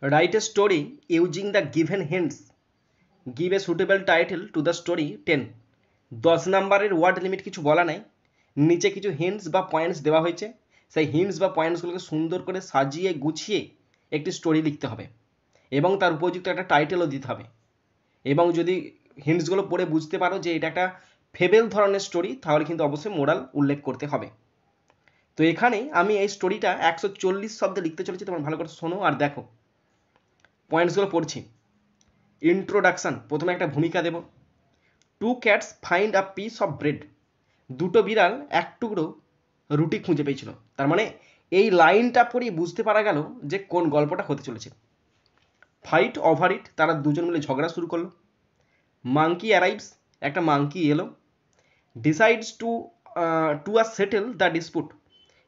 Write a story using the given hints, give a suitable title to the story 10। 10 নাম্বারের word limit কিছু বলা নাই, নিচে কিছু হিন্টস বা পয়েন্টস দেওয়া হয়েছে, সেই হিন্টস বা পয়েন্টসগুলোকে সুন্দর করে সাজিয়ে গুছিয়ে একটি স্টোরি লিখতে হবে এবং তার উপযুক্ত একটা টাইটেলও দিতে হবে। এবং যদি হিন্টসগুলো পড়ে বুঝতে পারো যে এটা একটা ফেবেল ধরনের স্টোরি, তাহলে কিন্তু অবশ্যই মোরাল উল্লেখ করতে হবে। তো এখানে আমি এই স্টোরিটা 140 শব্দে লিখতে চলেছি, তোমরা ভালো করে শোনো আর দেখো। পয়েন্টসগুলো পড়ছি। ইন্ট্রোডাকশন, প্রথমে একটা ভূমিকা দেব। Two cats find a piece of bread, দুটো বিড়াল এক টুকরো রুটি খুঁজে পেয়েছিল। তার মানে এই লাইনটা পড়েই বুঝতে পারা গেল যে কোন গল্পটা হতে চলেছে। ফাইট ওভার ইট, তারা দুজন মিলে ঝগড়া শুরু করলো। মাঙ্কি অ্যারাইভস, একটা মাঙ্কি এলো। Decides to settle the dispute,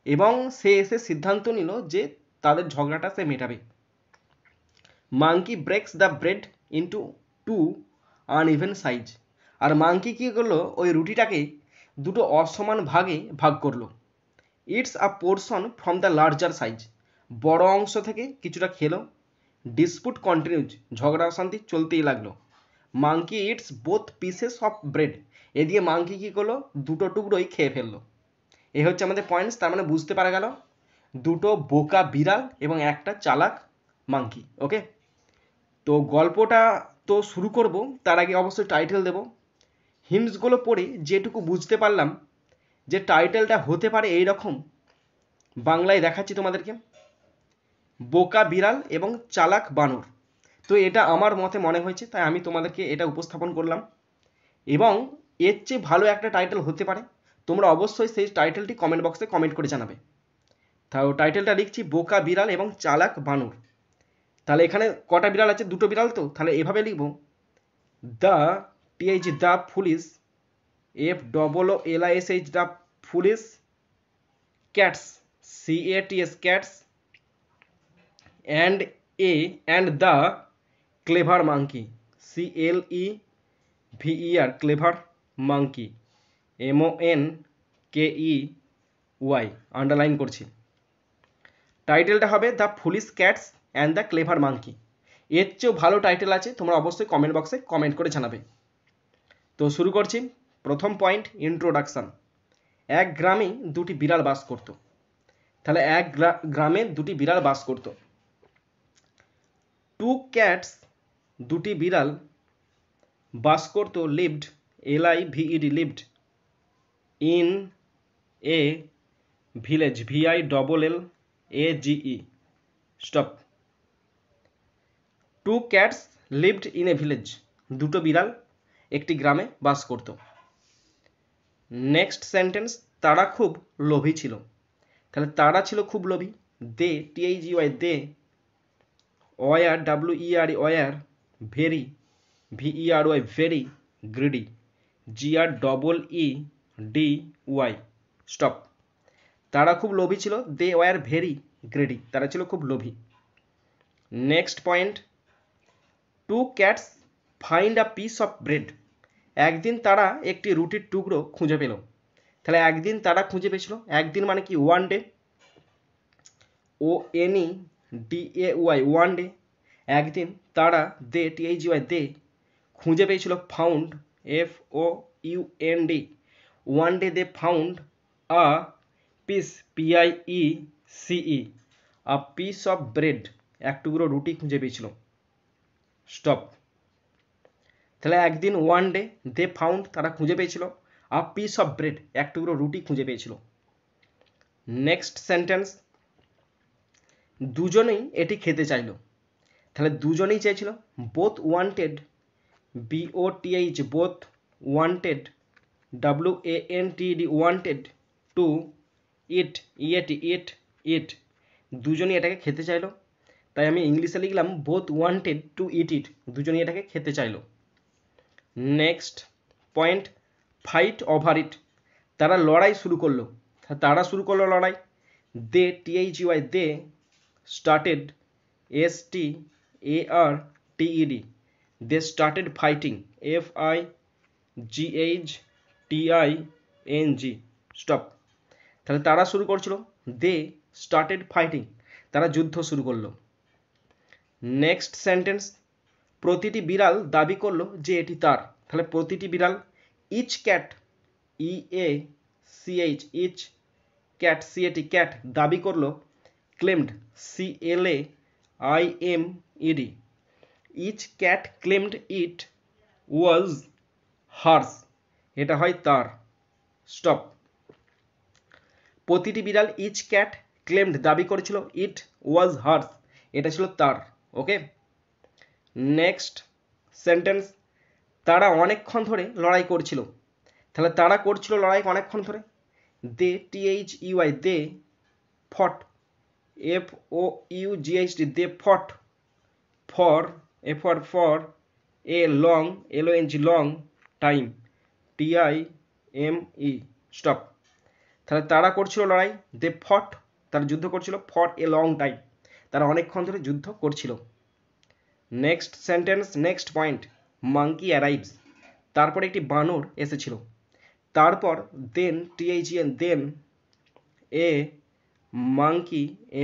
এবং সে এসে সিদ্ধান্ত নিল যে তাদের ঝগড়াটা সে মেটাবে। Monkey breaks the bread into two uneven size, আর মাঙ্কি কী করলো, ওই রুটিটাকে দুটো অসমান ভাগে ভাগ করলো। Eats a portion from the larger size, বড় অংশ থেকে কিছুটা খেলো। ডিসপুট কন্টিনিউজ, ঝগড়া অশান্তি চলতেই লাগলো। Monkey eats both pieces of bread, এদিকে মাঙ্কি কী করলো, দুটো টুকরোই খেয়ে ফেললো। এ হচ্ছে আমাদের পয়েন্টস। তার মানে বুঝতে পারা গেল দুটো বোকা বিড়াল এবং একটা চালাক মাঙ্কি। ওকে, তো গল্পটা তো শুরু করব, তার আগে অবশ্যই টাইটেল দেব। হিন্টসগুলো পড়ে যেটুকু বুঝতে পারলাম যে টাইটেলটা হতে পারে এই রকম, বাংলায় দেখাচ্ছি তোমাদেরকে। বোকা বিড়াল এবং চালাক বানর। তো এটা আমার মতে মনে হয়েছে, তাই আমি তোমাদেরকে এটা উপস্থাপন করলাম। এবং এর চেয়ে ভালো একটা টাইটেল হতে পারে, তোমরা অবশ্যই সেই টাইটেলটি কমেন্ট বক্সে কমেন্ট করে জানাবে। তাও টাইটেলটা লিখছি বোকা বিড়াল এবং চালাক বানর। তাহলে এখানে কটা বিড়াল আছে, দুটো বিড়াল, তো তাহলে এভাবে লিখব, the T H the foolish, F double O L I S H the foolish, cats CATS cats, and the clever monkey CLEVER clever monkey MONKEY, underline করছি। টাইটেলটা হবে the foolish cats and the clever monkey. এর চেয়েও ভালো title আছে, তোমরা অবশ্যই comment বক্সে কমেন্ট করে জানাবে। তো শুরু করছি। প্রথম পয়েন্ট, ইন্ট্রোডাকশান। এক গ্রামে দুটি বিড়াল বাস করত। তাহলে এক গ্রামে দুটি বিড়াল বাস করত। টু ক্যাটস, দুটি বিড়াল বাস করত, lived LIVED lived, in a village VILLAGE stop. Two cats lived in a village, দুটো বিড়াল একটি গ্রামে বাস করত। নেক্সট সেন্টেন্স, তারা খুব লোভী ছিল। তাহলে তারা ছিল খুব লোভী। They THEY they, were WERE were, very VERY very, greedy GREEDY stop. তারা খুব লোভী ছিল, দে ওয়ার ভেরি গ্রিডি, তারা ছিল খুব লোভী। Next point, two cats find a piece of bread, একদিন তারা একটি রুটির টুকরো খুঁজে পেল। তাহলে একদিন তারা খুঁজে পেয়েছিল, একদিন মানে কি one day, ONEDAY one day. একদিন তারা দে THEY দে খুঁজে পেয়েছিল, found FOUND one day they found a piece PIECE a piece of bread, এক টুকরো রুটি খুঁজে পেয়েছিল। স্টপ। তাহলে একদিন ওয়ান ডে দে ফাউন্ড, তারা খুঁজে পেয়েছিল, আ পিস অফ ব্রেড, এক টুকরো রুটি খুঁজে পেয়েছিল। নেক্সট সেন্টেন্স, দুজনেই এটি খেতে চাইল। তাহলে দুজনেই চাইছিল, both wanted BOTH both wanted WANTED wanted to eat it, দুজনেই এটাকে খেতে চাইলো। তাই আমি ইংলিশে লিখলাম বোথ ওয়ান্টেড টু ইট, দুজনেই এটাকে খেতে চাইলো। Next point, fight over it, তারা লড়াই শুরু করলো। তারা শুরু করলো লড়াই। They THEY they started STARTED they started fighting FIGHTING stop. তাহলে তারা শুরু করছিল, দে স্টার্টেড ফাইটিং, তারা যুদ্ধ শুরু করলো। নেক্সট সেন্টেন্স, প্রতিটি বিড়াল দাবি করলো যে এটি তার। তাহলে প্রতিটি বিড়াল, each cat, EACH, each cat, CAT, cat দাবি করলো, claimed, CLAIMED, each cat claimed it was hers, এটা হয় তার। স্টপ। প্রতিটি বিড়াল, ইচ ক্যাট ক্লেমড দাবি করেছিল, ইট ওয়াজ হার্স এটা ছিল তার। ওকে, নেক্সট সেন্টেন্স, তারা অনেকক্ষণ ধরে লড়াই করছিল। তাহলে তারা করছিল লড়াই অনেকক্ষণ ধরে, দে, THEY, দে ফট, FOUGHT, they fought for, for a long, LONG, long time, TIME, stop. তাহলে তারা করছিল লড়াই, দে ফট তারা যুদ্ধ করছিল, ফর এ লং টাইম তারা অনেকক্ষণ ধরে যুদ্ধ করছিল। Next sentence, next point, monkey arrives, তারপর একটি বানর এসেছিল। তারপর then, THEN, then a monkey,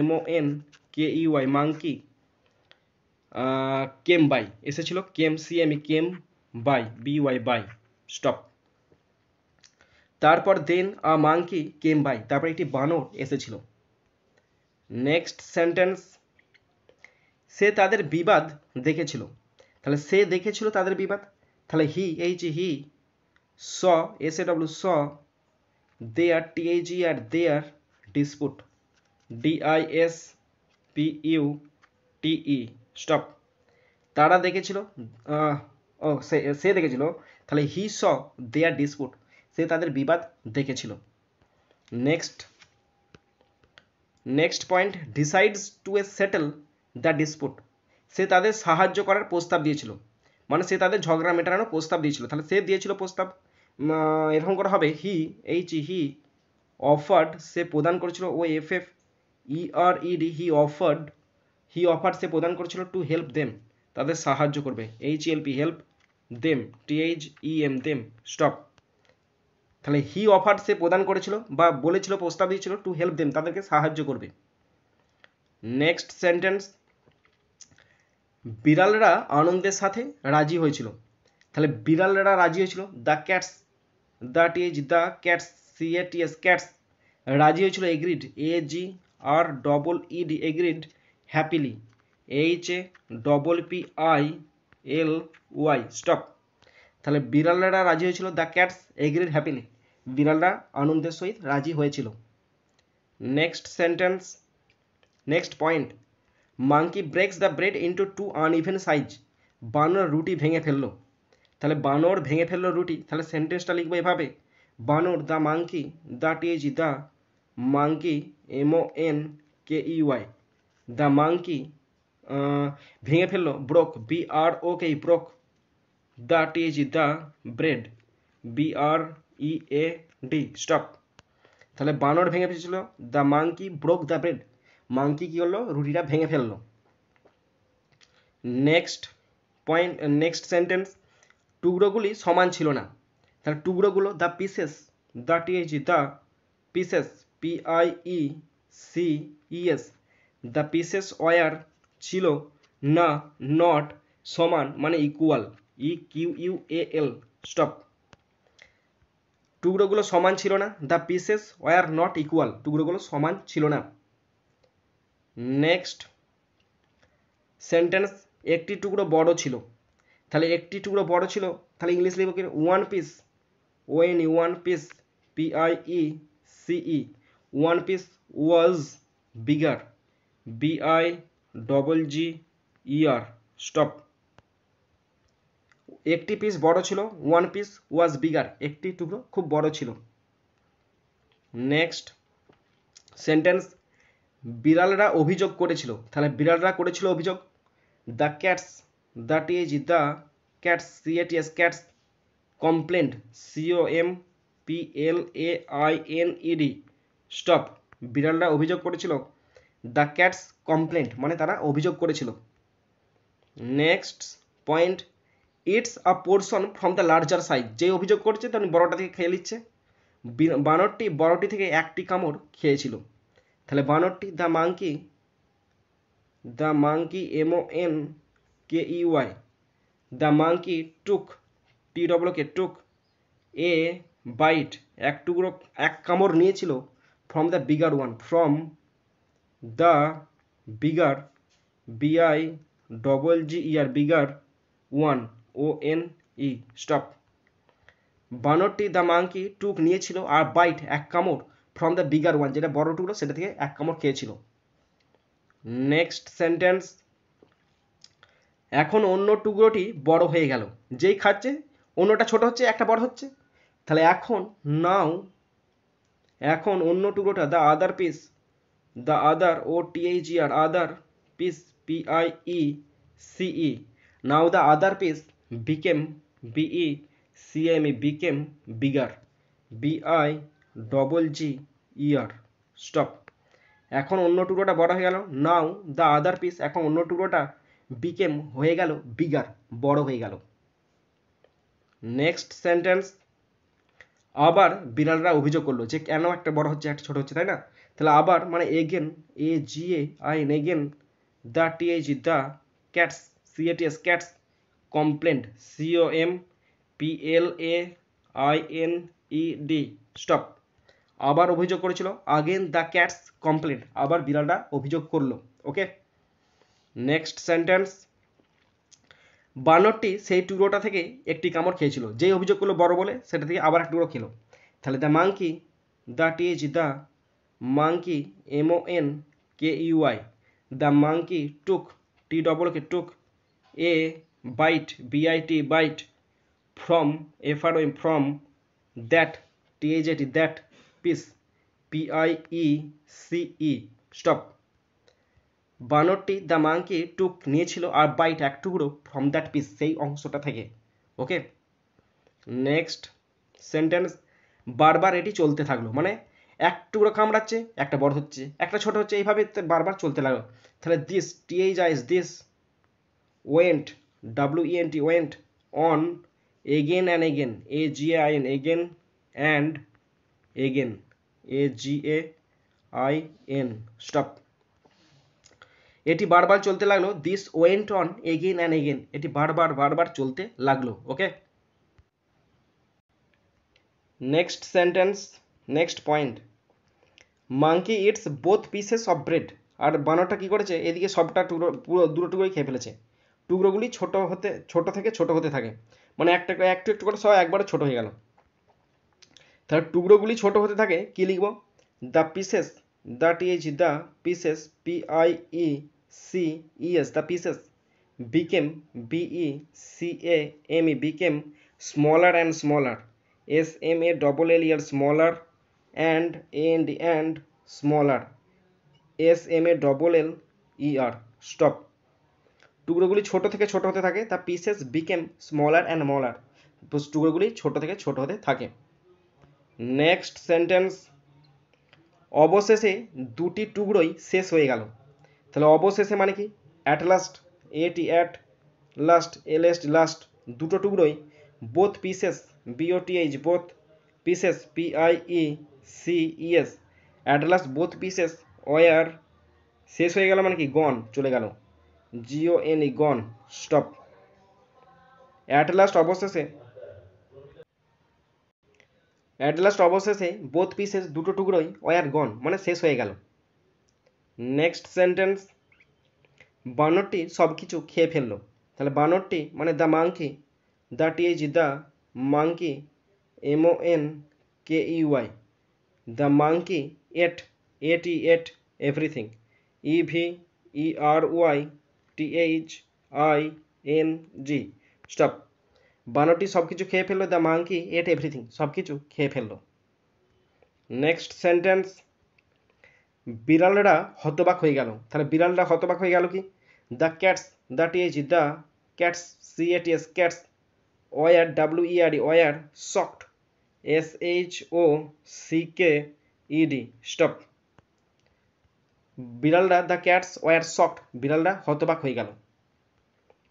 MONKEY, monkey came by, এসেছিল, came, CME, came by, BY, by. Stop. তারপর then a monkey came by, তারপর একটি বানর এসেছিল। নেক্সট সেন্টেন্স, সে তাদের বিবাদ দেখেছিল। তাহলে সে দেখেছিল তাদের বিবাদ, তাহলে হি, হি স, SAW, স দেয়ার, THER, দেয়ার ডিসপুট, DISPUTE, স্টপ। তারা দেখেছিল, সে দেখেছিল, তাহলে হি স দেয়ার ডিসপুট, সে তাদের বিবাদ দেখেছিল। Next point, decides to settle the dispute, সে তাদের সাহায্য করার প্রস্তাব দিয়েছিল, মানে সে তাদের ঝগড়া মেটানোর প্রস্তাব দিয়েছিল। তাহলে সে দিয়েছিল প্রস্তাব, এরকম করা হবে, হি অফার্ড, সে প্রদান করেছিল, OFFERED, হি অফার্ড সে প্রদান করেছিল, টু হেল্প দেম তাদের সাহায্য করবে, HELP, help, them, THEM, them. Stop. তাহলে হি অফার্ড সে প্রদান করেছিল বা বলেছিল, প্রস্তাব দিয়েছিল, টু হেল্প দেম তাদেরকে সাহায্য করবে। নেক্সট সেন্টেন্স, বিড়ালরা আনন্দের সাথে রাজি হয়েছিল। তাহলে বিড়ালরা রাজি হয়েছিল, the cats, the cats, CATS, cats রাজি হয়েছিল, agreed, AGREED, agreed, happily, HAPPILY, stop. তাহলে বিড়ালরা রাজি হয়েছিল, দ্য ক্যাটস এগ্রিড হ্যাপিলি, বিড়ালরা আনন্দের সহিত রাজি হয়েছিল। Next sentence, next point, monkey breaks the bread into two uneven size, বানর রুটি ভেঙে ফেললো। তাহলে বানর ভেঙে ফেললো রুটি, তাহলে সেন্টেন্সটা লিখবো এভাবে, বানর, the monkey, the the monkey, MONKEY, the monkey ভেঙে ফেললো, broke, BROK, broke the the bread, BREAD, stop. তাহলে বানর ভেঙে ফেলেছিল, the monkey broke the bread, monkey কি হলো, রুটিটা ভেঙে ফেললো। নেক্সট পয়েন্ট, নেক্সট সেন্টেন্স, টুকরোগুলি সমান ছিল না। তাহলে টুকরোগুলো, the pieces, the the pieces, PIECES, the pieces were ছিল না, নট সমান মানে ইকুয়াল, EQUAL, স্টপ। টুকরোগুলো সমান ছিল না, the pieces were not equal, টুকরোগুলো সমান ছিল না। নেক্সট সেন্টেন্স, একটি টুকরো বড় ছিল। তাহলে একটি টুকরো বড় ছিল, তাহলে ইংলিশ লিখব কি, one piece, ONE, one piece, PIECE, one piece was bigger, BIGGER, stop. একটি পিস বড় ছিল, ওয়ান পিস ওয়াজ বিগার, একটি টুকরো খুব বড় ছিল। নেক্সট সেন্টেন্স, বিড়ালরা অভিযোগ করেছিল। তাহলে বিড়ালরা করেছিল অভিযোগ, the cats, the the cats, CATS, cats complained, COMPLAINED, stop. বিড়ালরা অভিযোগ করেছিল, দ্য ক্যাটস কমপ্লেন্ট মানে তারা অভিযোগ করেছিল। Next point, it's a portion from the larger size, যে অভিযোগ করছে তেমনি বড়টা থেকে খেয়ে নিচ্ছে। বানরটি বড়টি থেকে একটি কামড় খেয়েছিল। তাহলে বানরটি, the monkey the monkey MONKEY, the monkey took TWK took a bite, এক টুকরো এক কামড় নিয়েছিল, from the bigger one, from the bigger BIGGER bigger one ONE stop. বানরটি দ্য মাঙ্কি টুক নিয়েছিল আর বাইট এক কামড়, ফ্রম দ্য বিগার ওয়ান যেটা বড় টুকরো সেটা থেকে এক কামড় খেয়েছিল। নেক্সট সেন্টেন্স, এখন অন্য টুকরোটি বড় হয়ে গেল, যেই খাচ্ছে অন্যটা ছোট হচ্ছে একটা বড় হচ্ছে, তাহলে এখন নাও, এখন অন্য টুকরোটা the other piece, the other OTHER other piece PIECE, now the other piece became BECAME became bigger BIGGER stop. এখন অন্য টুকরোটা বড় হয়ে গেল, নাও দ্য আদার পিস, এখন অন্য টুকরোটা বিকেম হয়ে গেল বিগার, বড় হয়ে গেল। নেক্সট সেন্টেন্স, আবার বিড়ালরা অভিযোগ করলো যে কেন একটা বড় হচ্ছে একটা ছোট হচ্ছে, তাই না? তাহলে আবার মানে again AGAIN again, the TH the cats CATS cats complained COMPLAINED stop. আবার অভিযোগ করেছিল, আগেন দ্য ক্যাটস কমপ্লেন্ট, আবার বিড়ালটা অভিযোগ করলো। ওকে, নেক্সট সেন্টেন্স, বানরটি সেই টুকরোটা থেকে একটি কামড় খেয়েছিল, যেই অভিযোগ করলো বড় বলে সেটা থেকে আবার এক টুকরো খেলো। তাহলে the monkey, the TH the monkey MONKEY, the monkey took TWK took a bite BIT bite, from FROM from that THAT that piece PIECE stop. বানরটি দ্য মাঙ্কি টুক নিয়েছিল আর বাইট এক টুকরো, ফ্রম দ্যাট পিস সেই অংশটা থেকে। ওকে, next sentence, বারবার এটি চলতে থাকলো, মানে এক টুকরো কামড়াচ্ছে একটা বড় হচ্ছে একটা ছোট হচ্ছে, এইভাবে বারবার চলতে লাগলো। তাহলে this THIS this went WENT went on again and again AGAIN again and again AGAIN stop. এটি বারবার চলতে লাগলো, this went on again and again, এটি বারবার বারবার চলতে লাগলো। Okay, next sentence, next point, monkey eats both pieces of bread, আর বানরটা কি করেছে, এদিকে সবটা টুকরো পুরো দুটো টুকরোই খেয়ে ফেলেছে। টুকরোগুলি ছোট থেকে ছোট হতে থাকে, মানে একটু একটু করে সব একবারে ছোট হয়ে গেল। তাহলে টুকরোগুলি ছোট হতে থাকে, কি লিখবো, the pieces, the TH the pieces PIECES the pieces became BECAME became smaller and smaller SMALLER smaller and smaller SMALLER stop. টুকরোগুলি ছোট থেকে ছোট হতে থাকে, তা pieces became smaller and smaller, টুকরোগুলি ছোট থেকে ছোট হতে থাকে। নেক্সট সেন্টেন্স, অবশেষে দুটি টুকরোই শেষ হয়ে গেল। তাহলে অবশেষে মানে কি, at last at last last, দুটো টুকরোই, both pieces BOTH both pieces PIECES at last both pieces were, শেষ হয়ে গেল মানে কি, গন চলে গেল GONE gone stop. At last অবশেষে বোথ পিসেস দুটো টুকরোই ওয়ার গন মানে শেষ হয়ে গেল। নেক্সট সেন্টেন্স, বানরটি সব কিছু খেয়ে ফেললো। তাহলে বানরটি মানে the monkey, the TH the monkey MONKEY, the monkey ate everything EVERYTHING stop. বানরটি সব কিছু খেয়ে ফেললো, দ্য মাঙ্কি এট এভরিথিং, সব কিছু খেয়ে ফেললো। নেক্সট সেন্টেন্স, বিড়ালরা হতবাক হয়ে গেল। তাহলে বিড়ালরা হতবাক হয়ে গেল কি, the cats, the TH the cats CATS cats were WERD were shocked SHOCKED stop. বিড়ালরা দ্য ক্যাটস ওয়ার শকড, বিড়ালরা হতবাক হয়ে গেল।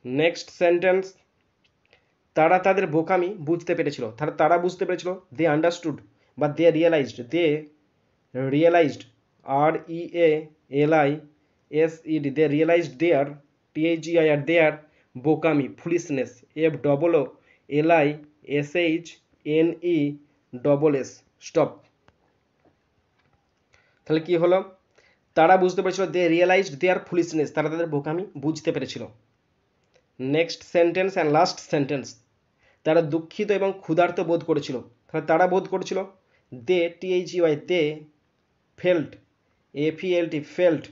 নেক্সট সেন্টেন্স, তারা তাদের বোকামি বুঝতে পেরেছিল। তারা বুঝতে পেরেছিল, দে আন্ডারস্টুড বা দে realised REALIZED SED, they realized their, THEIR, their বোকামি, foolishness, FOOLISHNESS, stop. তাহলে কি হলো, তারা বুঝতে পেরেছিল, দে রিয়েলাইজড দেয়ার ফুলিশনেস, তারা তাদের বোকামি বুঝতে পেরেছিল। Next sentence and last sentence, তারা দুঃখিত এবং ক্ষুধার্ত বোধ করেছিল। তাহলে তারা বোধ করেছিল, দে, THEY, they, felt, FELT, felt,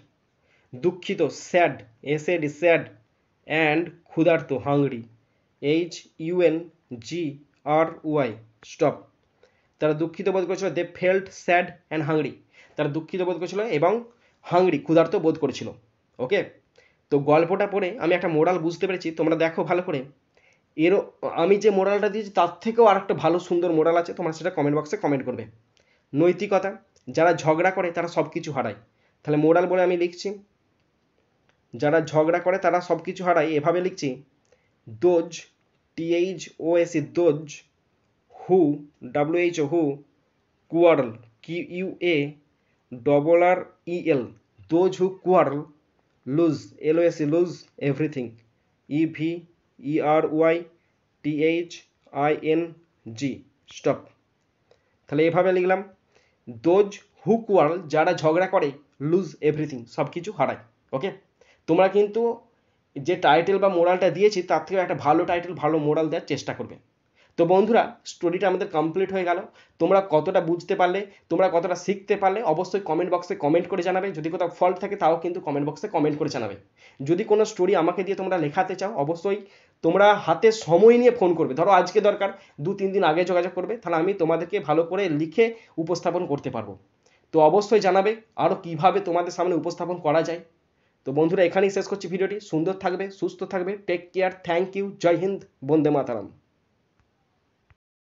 দুঃখিত, স্যাড, SAD, স্যাড, অ্যান্ড ক্ষুধার্ত, হাংরি, HUNGRY, স্টপ। তারা দুঃখিত বোধ করেছিল, দে ফেল্ট স্যাড অ্যান্ড হাংরি, তারা দুঃখিত বোধ করেছিল এবং হাংরি, ক্ষুধার্ত বোধ করেছিল। ওকে, তো গল্পটা পড়ে আমি একটা মোরাল বুঝতে পেরেছি, তোমরা দেখো ভালো করে। এরও আমি যে মোরালটা দিয়েছি তার থেকেও আর একটা ভালো সুন্দর মোরাল আছে, তোমরা সেটা কমেন্ট বক্সে কমেন্ট করবে। নৈতিকতা, যারা ঝগড়া করে তারা সব কিছু হারায়। তাহলে মোরাল বলে আমি লিখছি, যারা ঝগড়া করে তারা সব কিছু হারায়, এভাবে লিখছি, those, THOS, those, who, WHO, who, quarrel, QUARREL, those who quarrel lose, LOS, lose everything, EVERYTHING, stop। তাহলে এভাবে লিখলাম, দোজ হু quarrel, যারা ঝগড়া করে, লুজ এভরিথিং, সব কিছু হারায়। ওকে, তোমরা কিন্তু যে টাইটেল বা মোরালটা দিয়েছি তার থেকে একটা ভালো টাইটেল, ভালো মোরাল দেওয়ার চেষ্টা করবে। তো বন্ধুরা, স্টোরিটা আমাদের কমপ্লিট হয়ে গেল। তোমরা কতটা বুঝতে পারলে, তোমরা কতটা শিখতে পারলে, অবশ্যই কমেন্ট বক্সে কমেন্ট করে জানাবে। যদি কোথাও ফল্ট থাকে তাও কিন্তু কমেন্ট বক্সে কমেন্ট করে জানাবে। যদি কোনো স্টোরি আমাকে দিয়ে তোমরা লেখাতে চাও, অবশ্যই তোমরা হাতে সময় নিয়ে ফোন করবে। ধরো আজকে দরকার, 2-3 দিন আগে যোগাযোগ করবে, তাহলে আমি তোমাদেরকে ভালো করে লিখে উপস্থাপন করতে পারবো। তো অবশ্যই জানাবে আরও কীভাবে তোমাদের সামনে উপস্থাপন করা যায়। তো বন্ধুরা, এখানেই শেষ করছি ভিডিওটি। সুন্দর থাকবে, সুস্থ থাকবে, টেক কেয়ার, থ্যাংক ইউ, জয় হিন্দ, বন্দে মাতারাম।